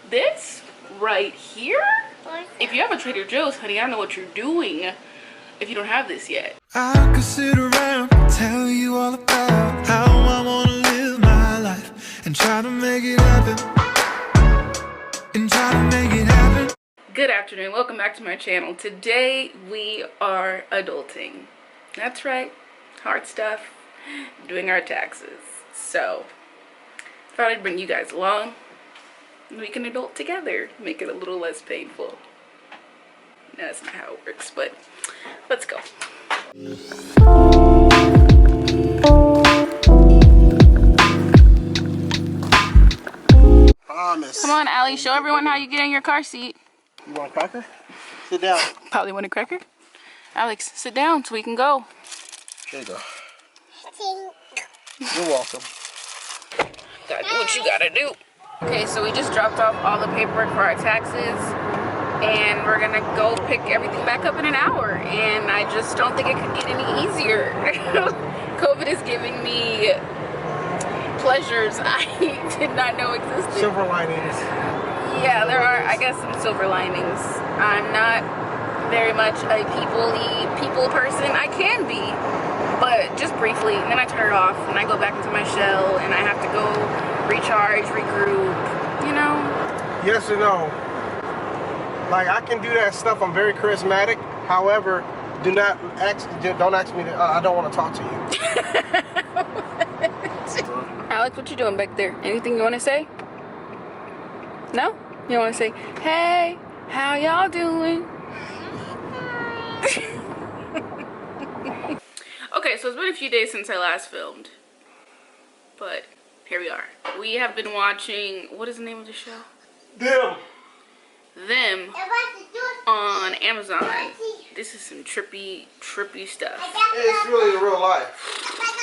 This right here? If you have a Trader Joe's, honey, I don't know what you're doing if you don't have this yet. I could sit around and tell you all about how I wanna live my life and try to make it happen. Good afternoon, welcome back to my channel. Today we are adulting. That's right, hard stuff, doing our taxes. So, thought I'd bring you guys along. We can adult together, make it a little less painful. No, that's not how it works, but let's go. Promise. Come on, Allie, show everyone how you get in your car seat. You want a cracker? Sit down. Probably want a cracker. Alex, sit down so we can go. There you go. You're welcome. Gotta do what you gotta do. Okay, so we just dropped off all the paperwork for our taxes, and we're gonna go pick everything back up in an hour. And I just don't think it could get any easier. COVID is giving me pleasures I did not know existed. Silver linings. Yeah, there are, I guess, some silver linings. I'm not very much a people person. I can be, but just briefly. And then I turn it off, and I go back into my shell, and I have to go recharge, regroup, you know? Yes or no? Like, I can do that stuff. I'm very charismatic. However, don't ask me to, I don't want to talk to you. Alex, what you doing back there? Anything you want to say? No? You want to say, hey, how y'all doing? Okay, so it's been a few days since I last filmed, but here we are. We have been watching, what is the name of the show? Them on Amazon. This is some trippy stuff. It's really real life.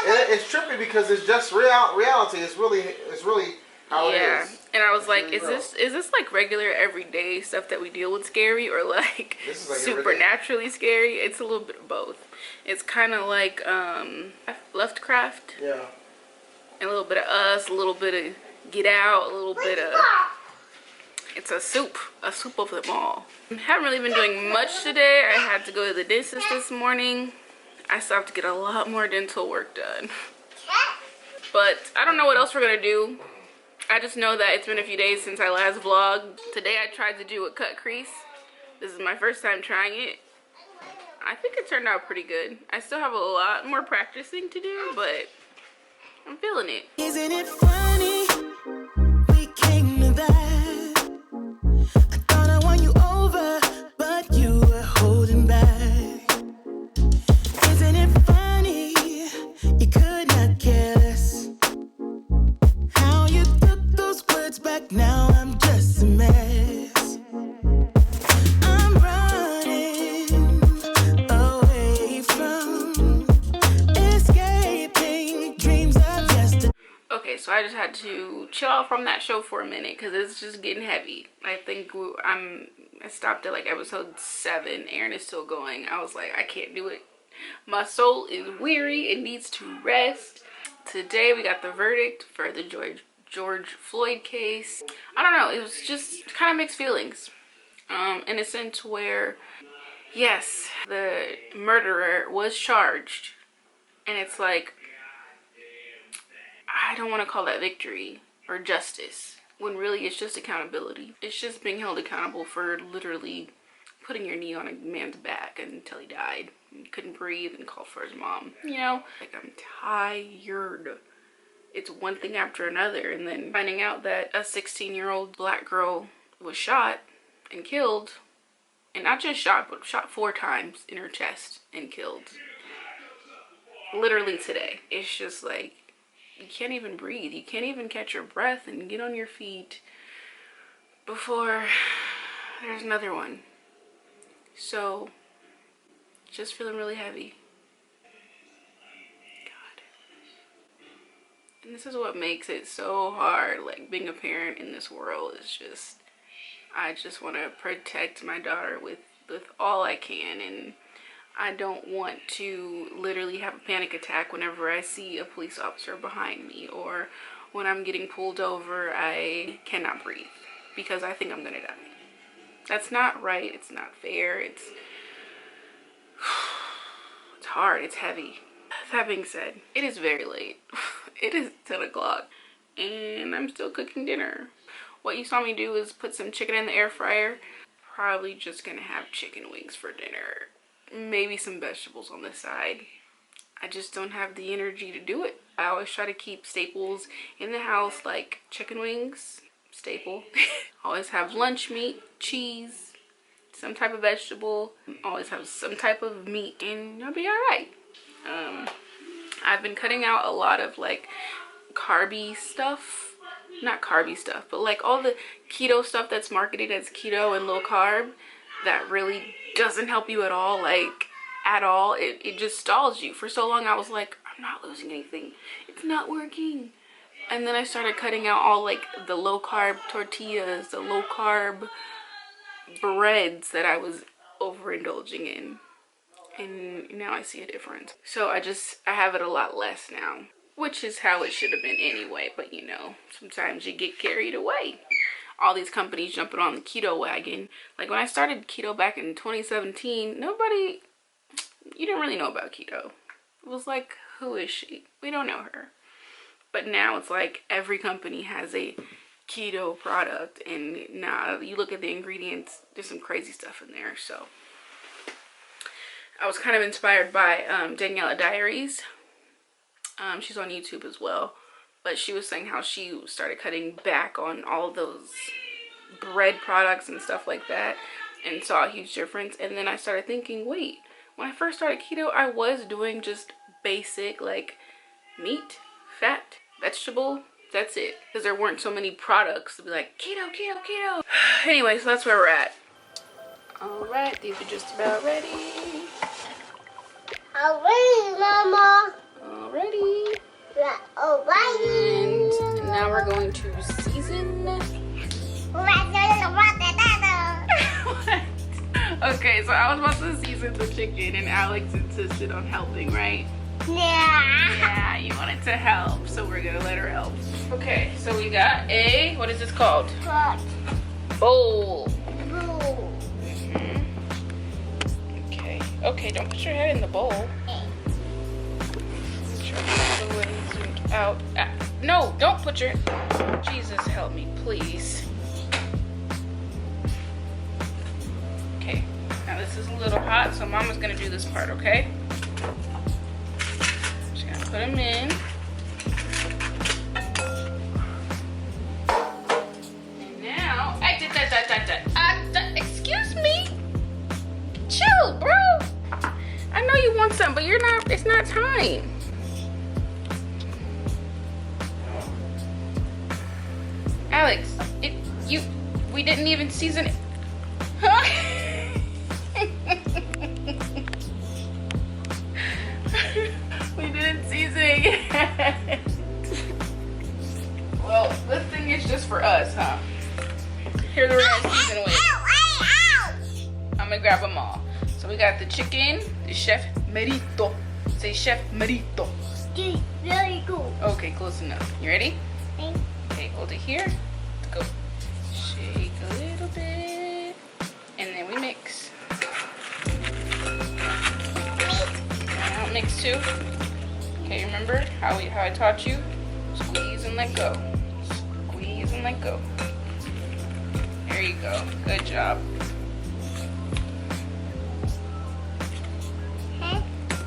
It's trippy because it's just reality. It's really how it is. And I was like, really is this like regular everyday stuff that we deal with scary, or like This is like supernaturally scary? It's a little bit of both. It's kind of like Lovecraft. Yeah. And a little bit of Us, a little bit of Get Out, a little bit of... It's a soup of them all. I haven't really been doing much today. I had to go to the dentist this morning. I still have to get a lot more dental work done. But I don't know what else we're gonna do. I just know that it's been a few days since I last vlogged. Today I tried to do a cut crease. This is my first time trying it. I think it turned out pretty good. I still have a lot more practicing to do, but I'm feeling it. Isn't it funny? We came to that. I thought I won you over, but you were holding back. Isn't it funny? You could not care less. How you took those words back, now I'm just a mess. I'm running away from escaping dreams of yesterday. Okay, so I just had to chill out from that show for a minute because it's just getting heavy. I think I stopped at like episode 7. Aaron is still going. I was like, I can't do it. My soul is weary. It needs to rest. Today we got the verdict for the George Floyd case. I don't know. It was just kind of mixed feelings. In a sense where, yes, the murderer was charged. And it's like, I don't want to call that victory or justice, when really it's just accountability. It's just being held accountable for literally putting your knee on a man's back until he died. He couldn't breathe and called for his mom. You know, like, I'm tired. It's one thing after another, and then finding out that a 16-year-old black girl was shot and killed, and not just shot, but shot 4 times in her chest and killed. Literally today. It's just like, you can't even breathe. You can't even catch your breath and get on your feet before there's another one. So, just feeling really heavy. God. And this is what makes it so hard. Like, being a parent in this world is just, I just want to protect my daughter with all I can, and I don't want to literally have a panic attack whenever I see a police officer behind me, or when I'm getting pulled over, I cannot breathe. because I think I'm gonna die. That's not right. It's not fair. It's hard. It's heavy. That being said, it is very late. It is 10 o'clock and I'm still cooking dinner. What you saw me do is put some chicken in the air fryer. Probably just gonna have chicken wings for dinner. Maybe some vegetables on the side. I just don't have the energy to do it. I always try to keep staples in the house, like chicken wings, staple. Always have lunch meat, cheese, some type of vegetable. Always have some type of meat and I'll be alright. I've been cutting out a lot of like carby stuff. Not carby stuff, but like all the keto stuff that's marketed as keto and low carb that really doesn't help you at all, like at all. It just stalls you. For so long I was like, I'm not losing anything, it's not working. And then I started cutting out all like the low carb tortillas, the low carb breads that I was overindulging in, and now I see a difference. So I have it a lot less now, which is how it should have been anyway. But you know, sometimes you get carried away. All these companies jumping on the keto wagon. Like when I started keto back in 2017, you didn't really know about keto. It was like, who is she? We don't know her. But now it's like every company has a keto product, and now you look at the ingredients, there's some crazy stuff in there. So I was kind of inspired by Daniela Diaries. She's on YouTube as well, but she was saying how she started cutting back on all those bread products and stuff like that and saw a huge difference. And then I started thinking, wait, when I first started keto, I was doing just basic like meat, fat, vegetable, that's it, because there weren't so many products to be like keto, keto, keto. Anyway, so that's where we're at. All right, these are just about ready. Alright, Mama. Alrighty. Alright. And now we're going to season. What? Okay, so I was about to season the chicken and Alex insisted on helping, right? Yeah. Yeah, you wanted to help, so we're gonna let her help. Okay, so we got a, what is this called? What? Bowl. Blue. Okay, don't put your head in the bowl. Try to do it zoomed out. Ah, no, don't put your, Jesus help me, please. Okay, now this is a little hot, so Mama's gonna do this part, okay? Just gonna put them in. And now, excuse me? Chill, bro. I know you want some, but you're not, it's not time. Alex, we didn't even season it. Huh? We didn't season it yet. Well, this thing is just for us, huh? Here's what we're gonna season it with. I'm gonna grab them all. So we got the chicken, the Chef Merito. Say Chef Merito. Very cool. Okay, close enough. You ready? Okay, hold it here. Let's go. Shake a little bit. And then we mix. Now mix too. Okay, remember how I taught you? Squeeze and let go. Squeeze and let go. There you go. Good job.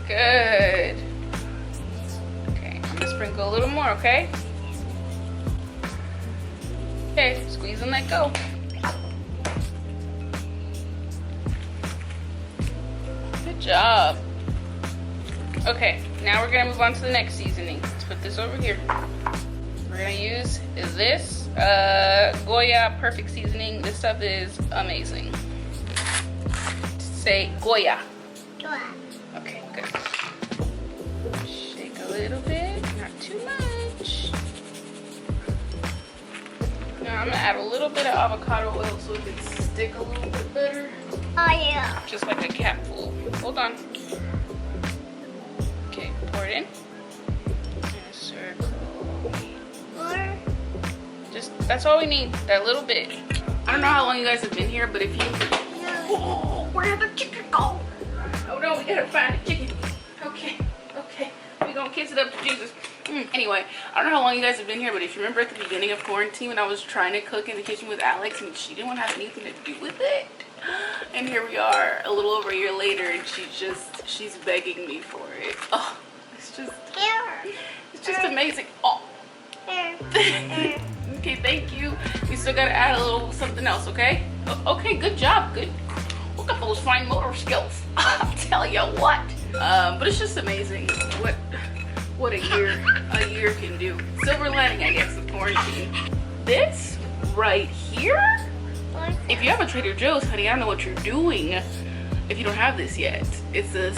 Good. Okay, I'm gonna sprinkle a little more, okay? Okay, squeeze and let go. Good job. Okay, now we're gonna move on to the next seasoning. Let's put this over here. We're gonna use this Goya Perfect Seasoning. This stuff is amazing. Say Goya. Okay, good. Shake a little bit, not too much. Now I'm gonna add a little bit of avocado oil so it can stick a little bit better. Oh yeah. Just like a capful. Hold on. Okay, pour it in. In a circle. Or Just, that's all we need, that little bit. I don't know how long you guys have been here, but if you... Oh, where did the chicken go? Oh no, we gotta find the chicken. Okay, we gonna kiss it up to Jesus. Anyway, I don't know how long you guys have been here, but if you remember at the beginning of quarantine when I was trying to cook in the kitchen with Alex and she didn't want to have anything to do with it, and here we are a little over a year later and she's begging me for it. Oh, it's just amazing. Oh. Okay, thank you. We still gotta add a little something else, okay? Okay, good job. Good. Look at those fine motor skills. I'll tell you what. But it's just amazing what a year can do. Silver lining, I guess, of quarantine. This right here, if you have a Trader Joe's, honey, I don't know what you're doing if you don't have this yet. It's a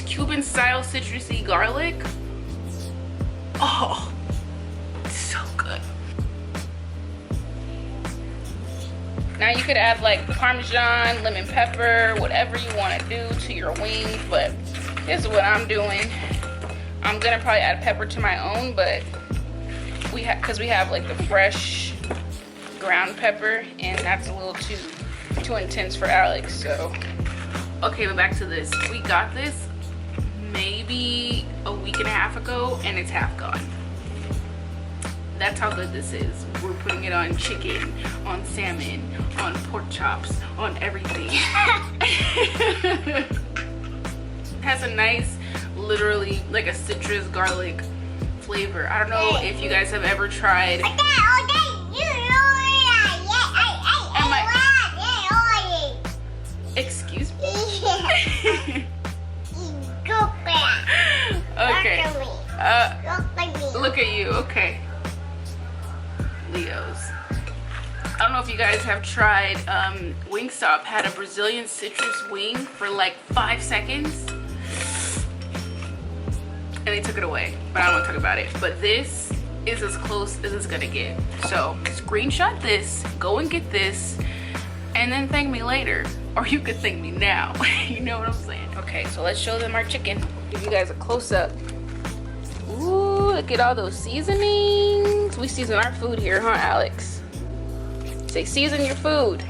Cuban style citrusy garlic. Oh, so good. Now you could add like Parmesan, lemon pepper, whatever you want to do to your wings, but this is what I'm doing. I'm gonna probably add pepper to my own, but because we have like the fresh ground pepper, and that's a little too intense for Alex. So okay, but back to this. We got this maybe a week and a half ago, and it's half gone. That's how good this is. We're putting it on chicken, on salmon, on pork chops, on everything. It has a nice, literally like a citrus garlic flavor. I don't know if you guys have ever tried. Excuse me? Okay. Look at you. Okay. Leos. I don't know if you guys have tried Wingstop had a Brazilian citrus wing for like 5 seconds and they took it away, but I don't want to talk about it. But this is as close as it's gonna get. So screenshot this, go and get this, and then thank me later, or you could thank me now. You know what I'm saying? Okay, so let's show them our chicken. Give you guys a close-up. Ooh, look at all those seasonings. We season our food here, huh, Alex? Say season your food.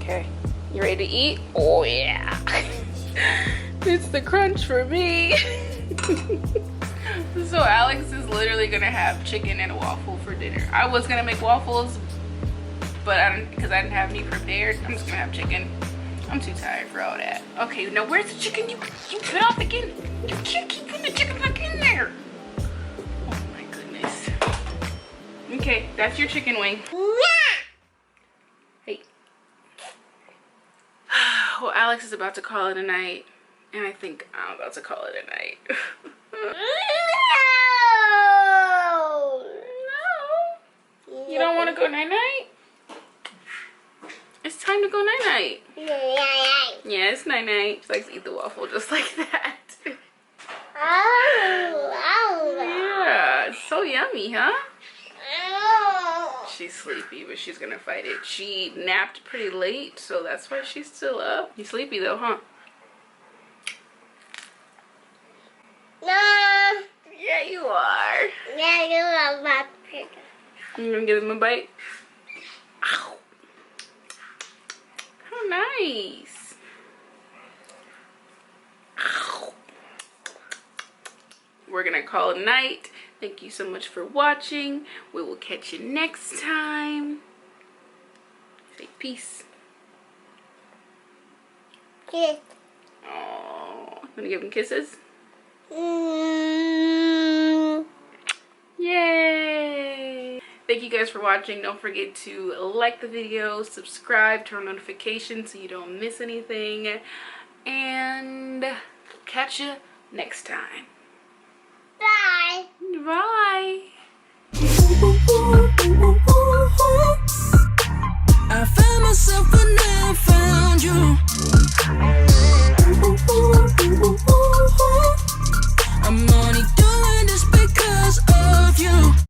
Okay, you ready to eat? Oh yeah. It's the crunch for me. So Alex is literally gonna have chicken and a waffle for dinner. I was gonna make waffles, but because I didn't have any prepared, I'm just gonna have chicken. I'm too tired for all that. Okay, now where's the chicken? You put off again. You can't keep putting the chicken back in there. Oh my goodness. Okay, that's your chicken wing. Hey. Well, Alex is about to call it a night, and I think I'm about to call it a night. No. You don't want to go night-night? It's time to go night-night. Yeah, it's night-night. She likes to eat the waffle just like that. Yeah, it's so yummy, huh? She's sleepy, but she's gonna fight it. She napped pretty late, so that's why she's still up. You sleepy though, huh? No. Yeah, you are. Yeah, you are my pig. You gonna give him a bite? Ow. How nice. Ow. We're gonna call it a night. Thank you so much for watching. We will catch you next time. Say peace. Kiss. Oh, gonna give him kisses? Mm. Yay! Thank you guys for watching. Don't forget to like the video, subscribe, turn on notifications so you don't miss anything, and catch you next time. Bye. Bye.